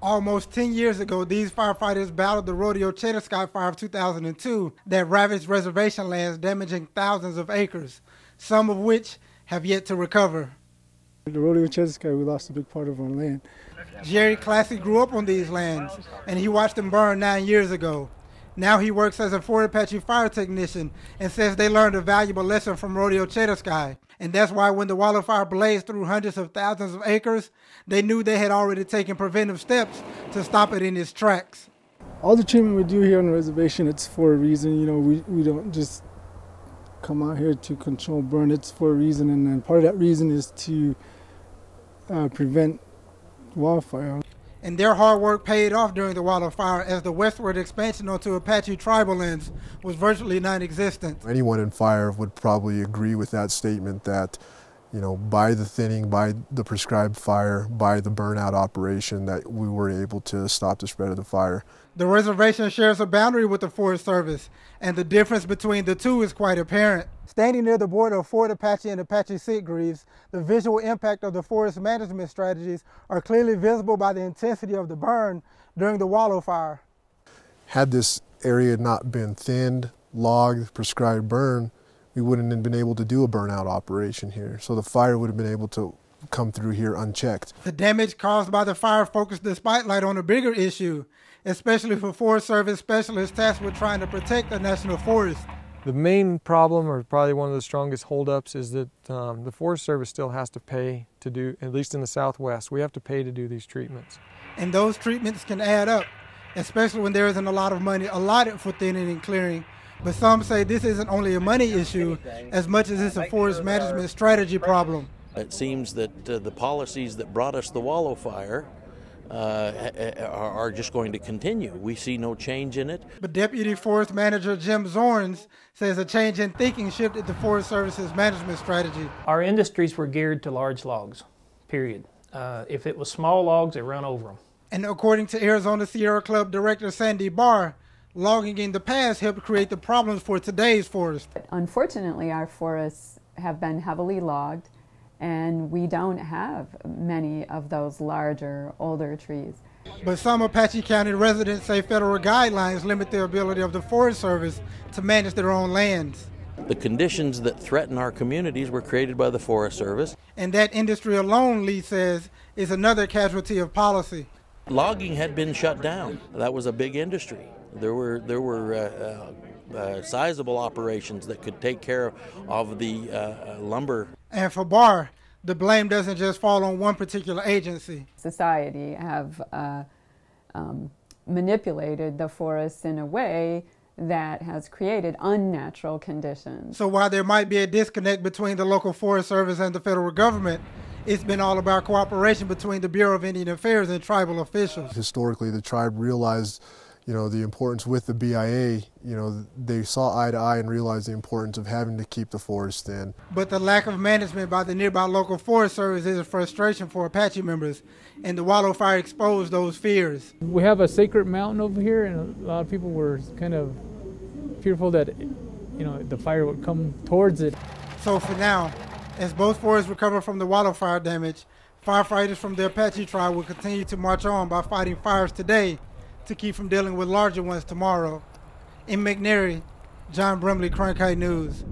Almost 10 years ago, these firefighters battled the Rodeo Chetaskai fire of 2002 that ravaged reservation lands, damaging thousands of acres, some of which have yet to recover. The Rodeo Chetaskai, we lost a big part of our land. Jerry Classy grew up on these lands, and he watched them burn 9 years ago. Now he works as a Fort Apache fire technician and says they learned a valuable lesson from Rodeo Chetaskai. And that's why when the Wallow Fire blazed through hundreds of thousands of acres, they knew they had already taken preventive steps to stop it in its tracks. All the treatment we do here on the reservation, it's for a reason. You know, we don't just come out here to control burn. It's for a reason, and then part of that reason is to prevent wildfire. And their hard work paid off during the Wallow Fire, as the westward expansion onto Apache tribal lands was virtually non-existent. Anyone in fire would probably agree with that statement that, you know, by the thinning, by the prescribed fire, by the burnout operation, that we were able to stop the spread of the fire. The reservation shares a boundary with the Forest Service, and the difference between the two is quite apparent. Standing near the border of Fort Apache and Apache Sitgreaves, the visual impact of the forest management strategies are clearly visible by the intensity of the burn during the Wallow Fire. Had this area not been thinned, logged, prescribed burn, we wouldn't have been able to do a burnout operation here. So the fire would have been able to come through here unchecked. The damage caused by the fire focused the spotlight on a bigger issue, especially for Forest Service specialists tasked with trying to protect the national forest. The main problem, or probably one of the strongest holdups, is that the Forest Service still has to pay to do, at least in the Southwest, we have to pay to do these treatments. And those treatments can add up, especially when there isn't a lot of money allotted for thinning and clearing. But some say this isn't only a money issue as much as it's a forest management strategy problem. It seems that the policies that brought us the Wallow Fire are just going to continue. We see no change in it. But Deputy Forest Manager Jim Zorns says a change in thinking shifted the Forest Service's management strategy. Our industries were geared to large logs, period. If it was small logs, they run over them. And according to Arizona Sierra Club Director Sandy Barr, logging in the past helped create the problems for today's forest. Unfortunately, our forests have been heavily logged, and we don't have many of those larger, older trees. But some Apache County residents say federal guidelines limit the ability of the Forest Service to manage their own lands. The conditions that threaten our communities were created by the Forest Service. And that industry alone, Lee says, is another casualty of policy. Logging had been shut down. That was a big industry. There were sizable operations that could take care of the lumber. And for Barr, the blame doesn't just fall on one particular agency. Society have manipulated the forests in a way that has created unnatural conditions. So while there might be a disconnect between the local Forest Service and the federal government, it's been all about cooperation between the Bureau of Indian Affairs and tribal officials. Historically, the tribe realized, you know, the importance with the BIA. You know, they saw eye to eye and realized the importance of having to keep the forest in. But the lack of management by the nearby local Forest Service is a frustration for Apache members, and the Wallow Fire exposed those fears. We have a sacred mountain over here, and a lot of people were kind of fearful that, you know, the fire would come towards it. So for now, as both forests recover from the Wallow Fire damage, firefighters from the Apache tribe will continue to march on by fighting fires today to keep from dealing with larger ones tomorrow. In McNairy, John Brimley, Cronkite News.